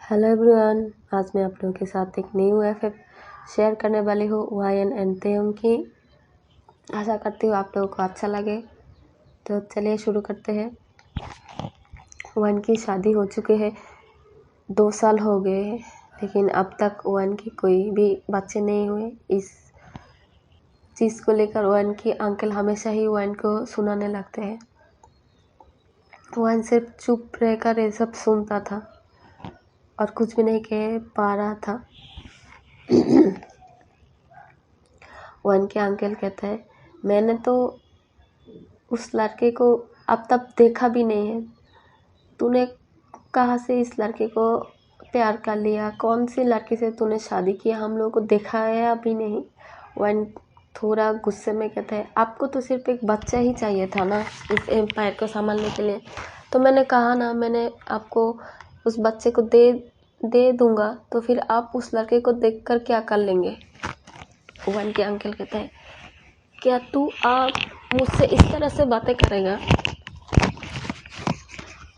Hello everyone, आज मैं आप लोगों के साथ एक न्यू एफ शेयर करने वाली हूँ वायन एंड तेयम की। आशा करती हूँ आप लोगों को अच्छा लगे। तो चलिए शुरू करते हैं। वायन की शादी हो चुकी है, 2 साल हो गए हैं, लेकिन अब तक वायन की कोई भी बच्चे नहीं हुए। इस चीज़ को लेकर वायन की अंकल हमेशा ही वायन को सुनाने लगते हैं। वायन सिर्फ चुप रहकर ये सब सुनता था और कुछ भी नहीं कह पा रहा था। वायन के अंकल कहता है, मैंने तो उस लड़के को अब तक देखा भी नहीं है। तूने कहाँ से इस लड़के को प्यार कर लिया? कौन सी लड़की से तूने शादी किया? हम लोगों को देखा है अभी नहीं। वायन थोड़ा गुस्से में कहता है, आपको तो सिर्फ एक बच्चा ही चाहिए था ना इस एम्पायर को संभालने के लिए। तो मैंने कहा ना, मैंने आपको उस बच्चे को दे दूंगा, तो फिर आप उस लड़के को देखकर क्या कर लेंगे? वायन के अंकल कहते हैं, क्या तू आप मुझसे इस तरह से बातें करेगा?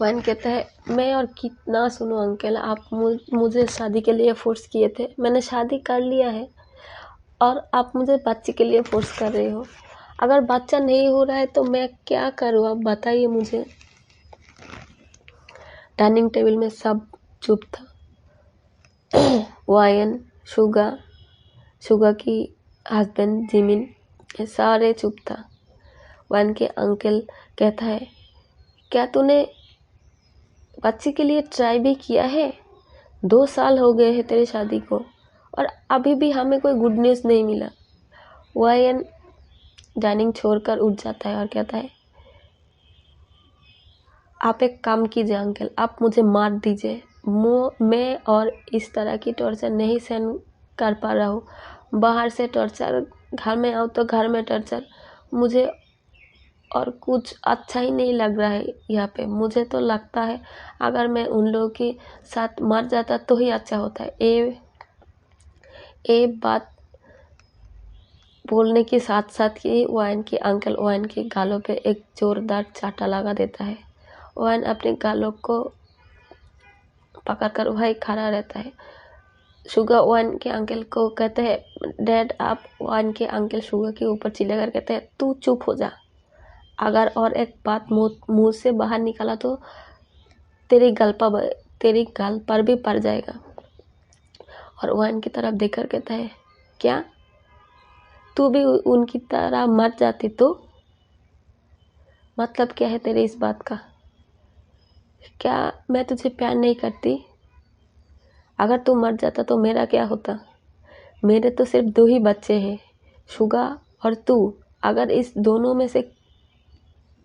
वायन कहता है, मैं और कितना सुनूं अंकल, आप मुझे शादी के लिए फोर्स किए थे। मैंने शादी कर लिया है और आप मुझे बच्चे के लिए फोर्स कर रहे हो। अगर बच्चा नहीं हो रहा है तो मैं क्या करूँ, आप बताइए मुझे। डाइनिंग टेबल में सब चुप था। वायन, शुगा की हस्बैंड जिमिन, ये सारे चुप था। वायन के अंकल कहता है, क्या तूने बच्चे के लिए ट्राई भी किया है? 2 साल हो गए हैं तेरी शादी को और अभी भी हमें कोई गुड न्यूज़ नहीं मिला। वायन डाइनिंग छोड़कर उठ जाता है और कहता है, आप एक काम कीजिए अंकल, आप मुझे मार दीजिए। मैं और इस तरह की टॉर्चर नहीं सहन कर पा रहा हूँ। बाहर से टॉर्चर, घर में आओ तो घर में टॉर्चर। मुझे और कुछ अच्छा ही नहीं लग रहा है यहाँ पे। मुझे तो लगता है अगर मैं उन लोगों के साथ मर जाता तो ही अच्छा होता है। ये बात बोलने के साथ साथ ही वायन के अंकल वायन के गालों पे एक जोरदार चाटा लगा देता है। वायन अपने गालों को पकड़कर वहीं खड़ा रहता है। शुगर वायन के अंकल को कहते हैं, डैड आप। वायन के अंकल शुगर के ऊपर चिल्लाकर कहते हैं, तू चुप हो जा। अगर और एक बात मुंह से बाहर निकाला तो तेरी गाल पर भी पड़ जाएगा। और वायन की तरफ देखकर कहता है, क्या तू भी उनकी तरह मर जाती तो? मतलब क्या है तेरे इस बात का? क्या मैं तुझे प्यार नहीं करती? अगर तू मर जाता तो मेरा क्या होता? मेरे तो सिर्फ 2 ही बच्चे हैं, शुगा और तू। अगर इस दोनों में से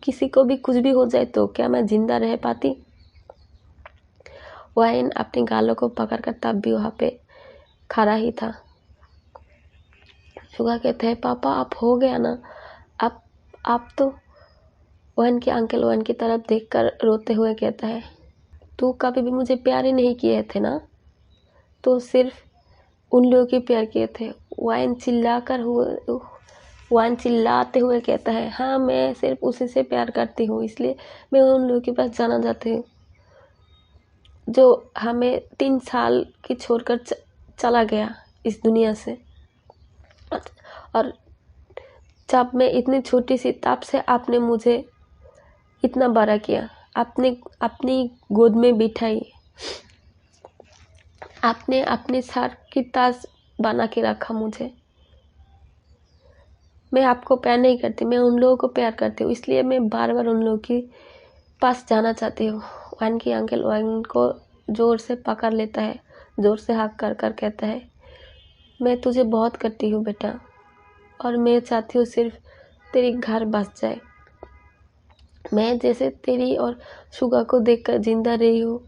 किसी को भी कुछ भी हो जाए तो क्या मैं जिंदा रह पाती? वायन अपने गालों को पकड़कर तब भी वहाँ पे खड़ा ही था। शुगा कहते हैं, पापा आप हो गया ना? आप तो। वायन के अंकल वायन की तरफ देखकर रोते हुए कहता है, तू कभी भी मुझे प्यार ही नहीं किए थे ना? तो सिर्फ उन लोगों के प्यार किए थे। वायन चिल्लाते हुए कहता है, हाँ मैं सिर्फ उसी से प्यार करती हूँ, इसलिए मैं उन लोगों के पास जाना चाहती हूँ जो हमें 3 साल की छोड़कर चला गया इस दुनिया से। और जब मैं इतनी छोटी सी तब से आपने मुझे इतना बड़ा किया, आपने अपनी गोद में बिठाई, आपने अपने सर की ताज बना के रखा मुझे। मैं आपको प्यार नहीं करती, मैं उन लोगों को प्यार करती हूँ, इसलिए मैं बार बार उन लोगों के पास जाना चाहती हूँ। वायन की अंकल वायन को जोर से पकड़ लेता है, जोर से हक कर कर कहता है, मैं तुझे बहुत करती हूँ बेटा, और मैं चाहती हूँ सिर्फ तेरी घर बस जाए। मैं जैसे तेरी और शुगा को देखकर जिंदा रही हूँ,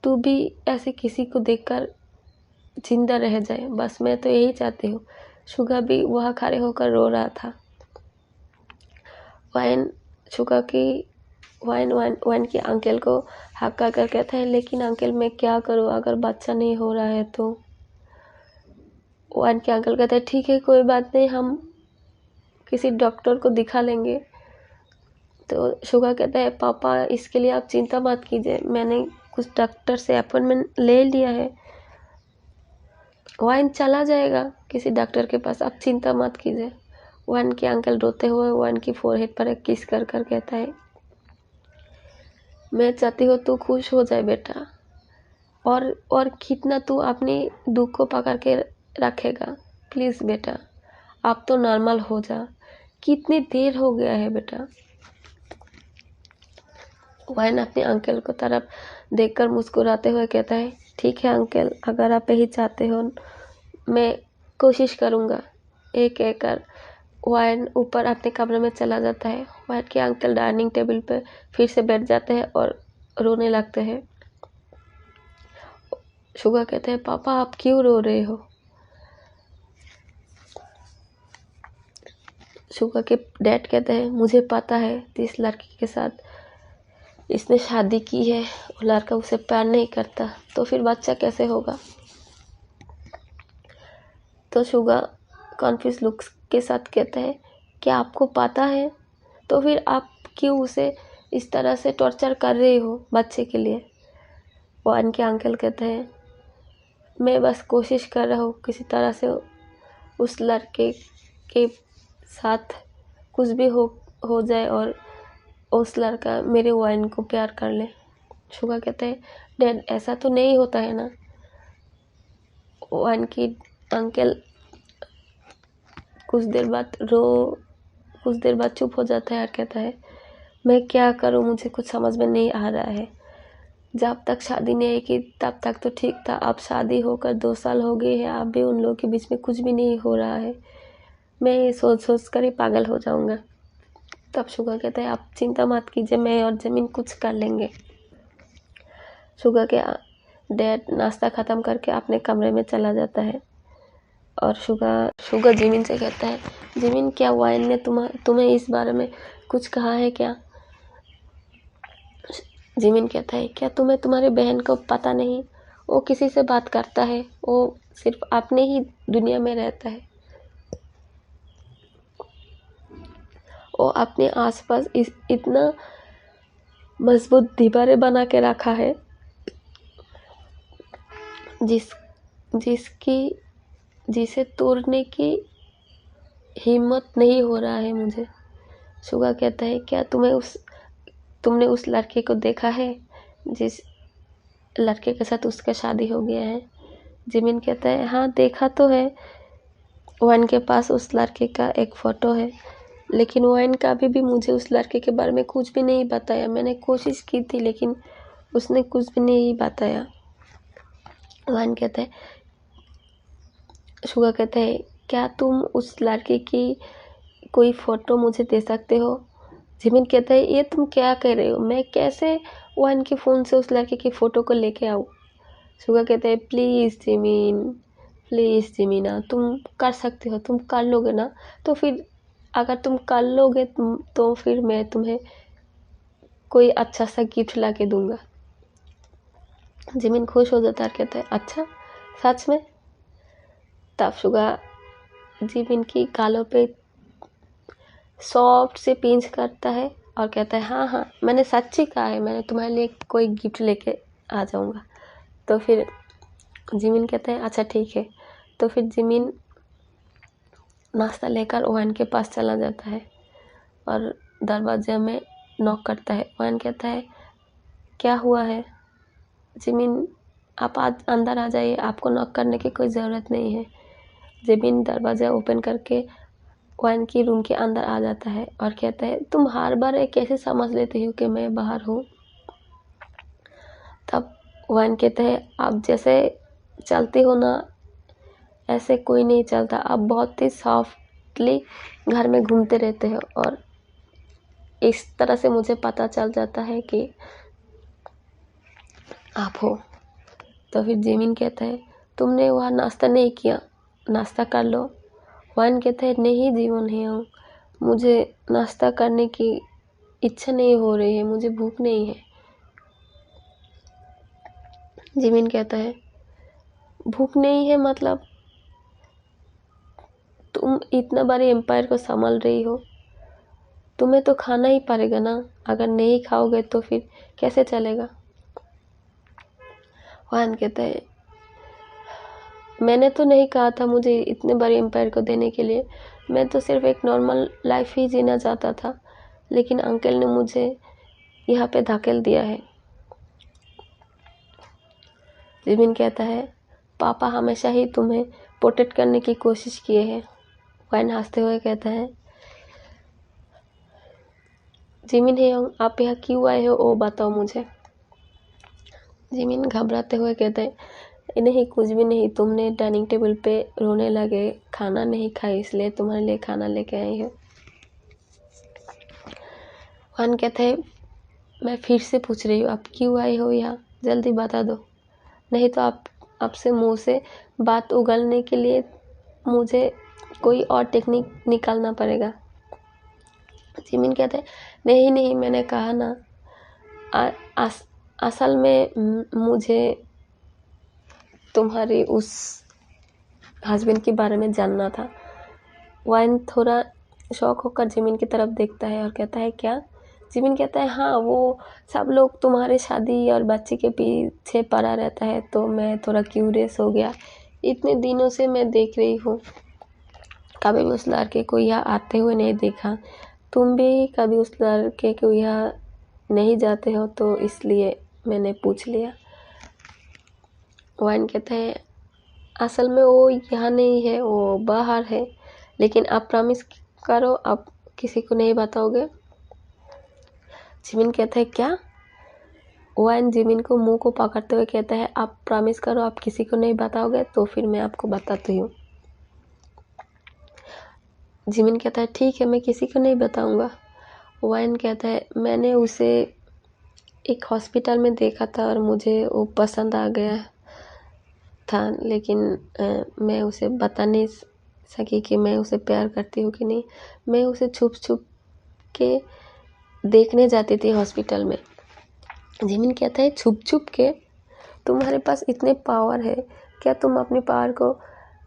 तू भी ऐसे किसी को देखकर जिंदा रह जाए, बस मैं तो यही चाहती हूँ। शुगा भी वहाँ खड़े होकर रो रहा था। वायन के अंकल को हक कर कर कहता है, लेकिन अंकल मैं क्या करूँ अगर बच्चा नहीं हो रहा है तो? वायन के अंकल कहते हैं, ठीक है कोई बात नहीं, हम किसी डॉक्टर को दिखा लेंगे। तो शुगा कहता है, पापा इसके लिए आप चिंता मत कीजिए, मैंने कुछ डॉक्टर से अपॉइंटमेंट ले लिया है, वाइन चला जाएगा किसी डॉक्टर के पास, आप चिंता मत कीजिए। वाइन के अंकल रोते हुए वाइन की फोरहेड पर एक किस कर कर कहता है, मैं चाहती हूँ तू खुश हो जाए बेटा, और कितना तू अपने दुख को पकड़ के रखेगा, प्लीज़ बेटा आप तो नॉर्मल हो जा, कितनी देर हो गया है बेटा। वाइन अपने अंकल को तरफ देखकर मुस्कुराते हुए कहता है, ठीक है अंकल, अगर आप यही चाहते हो मैं कोशिश करूँगा। एक कहकर वाइन ऊपर अपने कमरे में चला जाता है। वाइन के अंकल डाइनिंग टेबल पर फिर से बैठ जाते हैं और रोने लगते हैं। शुगा कहते हैं, पापा आप क्यों रो रहे हो? शुगा के डैड कहते हैं, मुझे पता है जिस लड़की के साथ इसने शादी की है वो लड़का उसे प्यार नहीं करता, तो फिर बच्चा कैसे होगा? तो शुगा कॉन्फ्यूज लुक के साथ कहता है, क्या आपको पता है? तो फिर आप क्यों उसे इस तरह से टॉर्चर कर रहे हो बच्चे के लिए? वाइन के अंकल कहते हैं, मैं बस कोशिश कर रहा हूँ किसी तरह से उस लड़के के साथ कुछ भी हो जाए और उस लड़का मेरे वाइन को प्यार कर ले। शुगा कहते हैं, डैड ऐसा तो नहीं होता है ना? वाइन की अंकल कुछ देर बाद चुप हो जाता है और कहता है, मैं क्या करूँ, मुझे कुछ समझ में नहीं आ रहा है। जब तक शादी नहीं की तब तक तो ठीक था, अब शादी होकर 2 साल हो गए हैं, अब भी उन लोगों के बीच में कुछ भी नहीं हो रहा है। मैं ये सोच कर ही पागल हो जाऊंगा। तब शुगा कहता है, आप चिंता मत कीजिए, मैं और जमीन कुछ कर लेंगे। शुगा के डैड नाश्ता ख़त्म करके अपने कमरे में चला जाता है और शुगा जिमिन से कहता है, जिमिन क्या वाइन ने तुम्हें इस बारे में कुछ कहा है क्या? जिमिन कहता है, क्या तुम्हें तुम्हारी बहन को पता नहीं? वो किसी से बात करता है, वो सिर्फ अपने ही दुनिया में रहता है, वो अपने आसपास इतना मजबूत दीवारें बना के रखा है जिसे तोड़ने की हिम्मत नहीं हो रहा है मुझे। शुगा कहता है, क्या तुमने उस लड़के को देखा है जिस लड़के के साथ उसका शादी हो गया है? जिमिन कहता है, हाँ देखा तो है, वाइन के पास उस लड़के का एक फ़ोटो है, लेकिन वाइन कभी भी मुझे उस लड़के के बारे में कुछ भी नहीं बताया। मैंने कोशिश की थी लेकिन उसने कुछ भी नहीं बताया। वाइन कहता है, शुगा कहता है, क्या तुम उस लड़के की कोई फ़ोटो मुझे दे सकते हो? जिमिन कहता है, ये तुम क्या कह रहे हो? मैं कैसे वाइन के फ़ोन से उस लड़के की फ़ोटो को लेके आऊँ? शुगा कहता है, प्लीज़ जिमिना, तुम कर सकते हो, तुम कर लोगे ना? तो फिर अगर तुम कर लोगे तो फिर मैं तुम्हें कोई अच्छा सा गिफ्ट ला के दूँगा। जिमिन खुश हो जाता है, कहता है, अच्छा सच में? तब शुगा जिमिन की गालों पे सॉफ्ट से पिंच करता है और कहता है, हाँ हाँ मैंने सच्ची कहा है, मैंने तुम्हारे लिए कोई गिफ्ट लेके आ जाऊँगा। तो फिर जिमिन कहता है, अच्छा ठीक है। तो फिर जिमिन नाश्ता लेकर वाइन के पास चला जाता है और दरवाजे में नॉक करता है। वाइन कहता है, क्या हुआ है? जिमिन आप आज अंदर आ जाइए, आपको नॉक करने की कोई ज़रूरत नहीं है। जिमिन दरवाज़ा ओपन करके वाइन की रूम के अंदर आ जाता है और कहता है, तुम हर बार ये कैसे समझ लेते हो कि मैं बाहर हूँ? तब वाइन कहता है, आप जैसे चलते हो ना ऐसे कोई नहीं चलता, आप बहुत ही सॉफ्टली घर में घूमते रहते हो और इस तरह से मुझे पता चल जाता है कि आप हो। तो फिर जिमिन कहता है, तुमने वहाँ नाश्ता नहीं किया, नाश्ता कर लो। वाइन कहता है, नहीं जीवन है हूँ, मुझे नाश्ता करने की इच्छा नहीं हो रही है, मुझे भूख नहीं है। जिमिन कहता है, भूख नहीं है मतलब? तुम इतना बड़े एम्पायर को संभाल रही हो, तुम्हें तो खाना ही पड़ेगा ना, अगर नहीं खाओगे तो फिर कैसे चलेगा? वाहन कहता है मैंने तो नहीं कहा था मुझे इतने बड़े एम्पायर को देने के लिए, मैं तो सिर्फ एक नॉर्मल लाइफ ही जीना चाहता था, लेकिन अंकल ने मुझे यहाँ पे धकेल दिया है। जिमिन कहता है पापा हमेशा ही तुम्हें प्रोटेक्ट करने की कोशिश किए हैं। वाइन हंसते हुए कहता है जिमिन हेयोंग आप यहाँ क्यों आए हो वो बताओ मुझे। जिमिन घबराते हुए कहते हैं नहीं कुछ भी नहीं, तुमने डाइनिंग टेबल पे रोने लगे, खाना नहीं खाई इसलिए तुम्हारे लिए खाना लेके आई हो। वान कहते हैं मैं फिर से पूछ रही हूँ आप क्यों आए हो यहाँ, जल्दी बता दो, नहीं तो आपसे मुंह से बात उगलने के लिए मुझे कोई और टेक्निक निकालना पड़ेगा। जिमिन कहते हैं नहीं मैंने कहा ना, असल में मुझे तुम्हारी उस हस्बैंड के बारे में जानना था। वाइन थोड़ा शौक होकर जिमिन की तरफ देखता है और कहता है क्या। जिमिन कहता है हाँ वो सब लोग तुम्हारे शादी और बच्चे के पीछे पड़ा रहता है तो मैं थोड़ा क्यूरियस हो गया, इतने दिनों से मैं देख रही हूँ, कभी भी उस लड़के को यहाँ आते हुए नहीं देखा, तुम भी कभी उस लड़के को यहाँ नहीं जाते हो तो इसलिए मैंने पूछ लिया। वाइन कहता है असल में वो यहाँ नहीं है, वो बाहर है, लेकिन आप प्रॉमिस करो आप किसी को नहीं बताओगे। जिमिन कहता है क्या। वाइन जिमिन को मुंह को पकड़ते हुए कहता है आप प्रॉमिस करो आप किसी को नहीं बताओगे, तो फिर मैं आपको बताती हूँ। जिमिन कहता है ठीक है मैं किसी को नहीं बताऊँगा। वाइन कहता है मैंने उसे एक हॉस्पिटल में देखा था और मुझे वो पसंद आ गया था, लेकिन मैं उसे बता नहीं सकी कि मैं उसे प्यार करती हूँ कि नहीं। मैं उसे छुप छुप के देखने जाती थी हॉस्पिटल में। जिमिन कहता है छुप छुप के, तुम्हारे पास इतने पावर है, क्या तुम अपने पावर को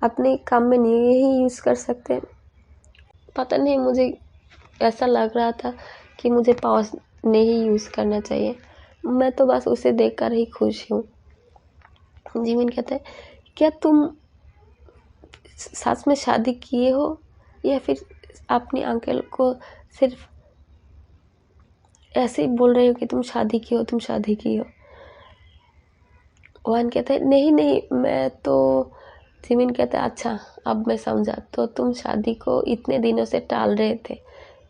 अपने काम में नहीं यूज़ कर सकते। पता नहीं मुझे ऐसा लग रहा था कि मुझे पावर नहीं यूज़ करना चाहिए, मैं तो बस उसे देखकर ही खुश हूँ। जिमिन कहता है क्या तुम सच में शादी किए हो या फिर अपने अंकल को सिर्फ ऐसे ही बोल रहे हो कि तुम शादी की हो। वान कहता है नहीं मैं तो। जिमिन कहता है अच्छा अब मैं समझा, तो तुम शादी को इतने दिनों से टाल रहे थे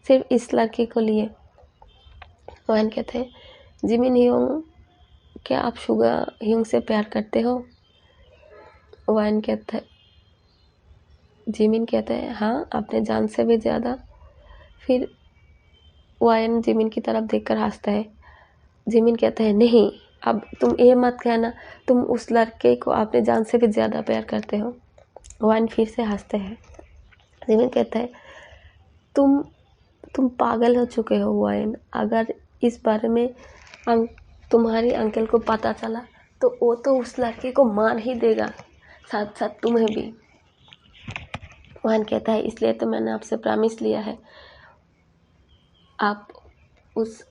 सिर्फ इस लड़के को लिए। वान कहते हैं जिमिन ह्योंग क्या आप शुगा ह्योंग से प्यार करते हो। वान कहता है जिमिन कहता है हाँ अपने जान से भी ज़्यादा। फिर वायन जिमिन की तरफ देखकर हंसता है। जिमिन कहता है नहीं अब तुम ये मत कहना तुम उस लड़के को अपने जान से भी ज़्यादा प्यार करते हो। वायन फिर से हंसते हैं। जिमिन कहता है तुम पागल हो चुके हो वायन, अगर इस बारे में तुम्हारी अंकल को पता चला तो वो तो उस लड़के को मार ही देगा, साथ साथ तुम्हें भी। वायन कहता है इसलिए तो मैंने आपसे प्रॉमिस लिया है आप उस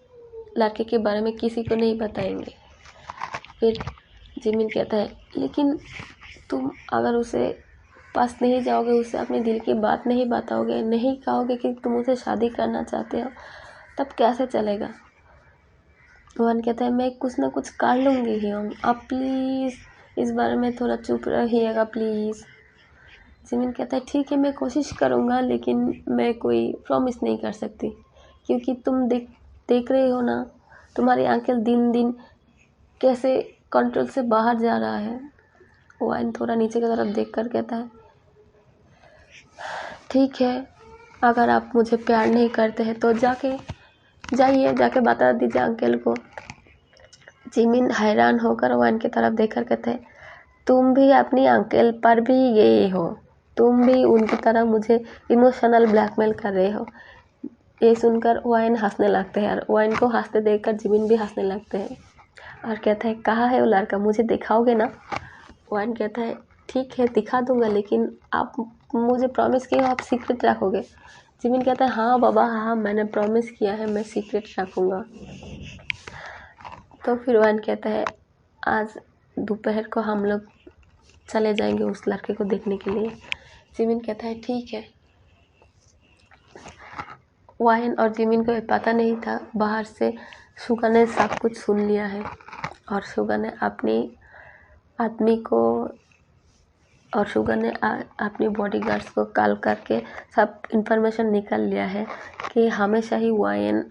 लड़के के बारे में किसी को नहीं बताएंगे। फिर जिमिन कहता है लेकिन तुम अगर उसे पास नहीं जाओगे, उसे अपने दिल की बात नहीं बताओगे, नहीं कहोगे कि तुम उसे शादी करना चाहते हो, तब कैसे चलेगा। वान कहता है मैं कुछ ना कुछ कर लूँगी ही, आप प्लीज़ इस बारे में थोड़ा चुप रहिएगा प्लीज़। जिमिन कहता है ठीक है मैं कोशिश करूँगा, लेकिन मैं कोई प्रॉमिस नहीं कर सकती क्योंकि तुम देख रहे हो ना तुम्हारी अंकल दिन दिन कैसे कंट्रोल से बाहर जा रहा है। वाइन थोड़ा नीचे की तरफ देख कर कहता है ठीक है अगर आप मुझे प्यार नहीं करते हैं तो जाके बता दीजिए अंकल को। जिमिन हैरान होकर वाइन की तरफ देखकर कहते हैं तुम भी अपनी अंकल पर भी गए हो, तुम भी उनकी तरह मुझे इमोशनल ब्लैकमेल कर रहे हो। ये सुनकर वाइन हंसने लगते हैं और वाइन को हंसते देखकर जिमिन भी हंसने लगते हैं और कहता है कहाँ है वो लड़का, मुझे दिखाओगे ना। वाइन कहता है ठीक है दिखा दूंगा, लेकिन आप मुझे प्रॉमिस किए हो आप सीक्रेट रखोगे। जिमिन कहता है हाँ बाबा हाँ मैंने प्रॉमिस किया है मैं सीक्रेट रखूँगा। तो फिर वाइन कहता है आज दोपहर को हम लोग चले जाएंगे उस लड़के को देखने के लिए। जिमिन कहता है ठीक है। वायन और जिमिन को पता नहीं था बाहर से शुगा ने सब कुछ सुन लिया है और शुगा ने अपनी आदमी को और शुगा ने अपने बॉडीगार्ड्स को कॉल करके सब इन्फॉर्मेशन निकाल लिया है कि हमेशा ही वायन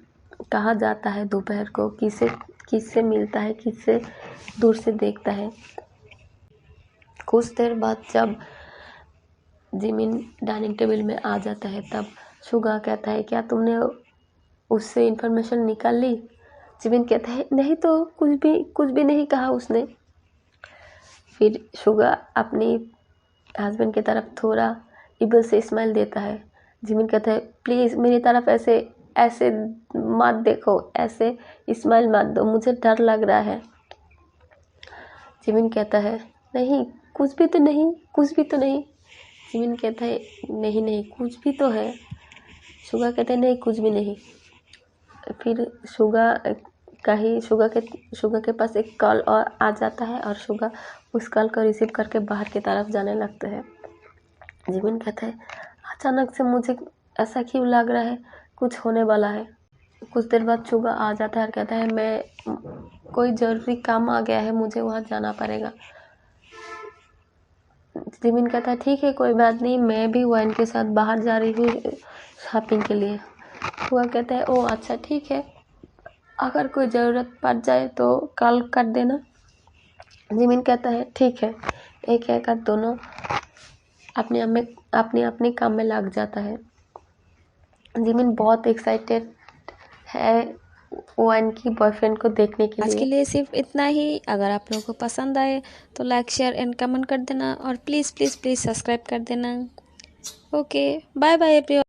कहाँ जाता है दोपहर को, किससे मिलता है, किससे दूर से देखता है। कुछ देर बाद जब जिमिन डाइनिंग टेबल में आ जाता है तब शुगा कहता है क्या तुमने उससे इन्फॉर्मेशन निकाल ली? जिमिन कहता है नहीं तो कुछ भी नहीं कहा उसने। फिर शुगा अपनी हस्बैंड की तरफ थोड़ा इबल से स्माइल देता है। जिमिन कहता है प्लीज़ मेरी तरफ ऐसे मत देखो, ऐसे स्माइल मत दो, मुझे डर लग रहा है। जिमिन कहता है नहीं कुछ भी तो नहीं। जिमिन कहता है नहीं कुछ भी तो है। शुगा कहते हैं नहीं कुछ भी नहीं। फिर शुगा के पास एक कॉल और आ जाता है और शुगा उस कॉल को रिसीव करके बाहर की तरफ जाने लगता है। जिमिन कहता है अचानक से मुझे ऐसा क्यों लग रहा है कुछ होने वाला है। कुछ देर बाद शुगा आ जाता है और कहता है मैं कोई ज़रूरी काम आ गया है, मुझे वहाँ जाना पड़ेगा। जिमिन कहता है ठीक है कोई बात नहीं, मैं भी वाइन के साथ बाहर जा रही हूँ शॉपिंग के लिए। शुगा कहता है ओ अच्छा ठीक है, अगर कोई ज़रूरत पड़ जाए तो कॉल कर देना। जिमिन कहता है ठीक है। एक कहकर दोनों अपने काम में लग जाता है। जिमिन बहुत एक्साइटेड है वाइन की बॉयफ्रेंड को देखने के लिए। आज के लिए सिर्फ इतना ही। अगर आप लोगों को पसंद आए तो लाइक शेयर एंड कमेंट कर देना और प्लीज़ सब्सक्राइब कर देना। Okay bye bye everyone.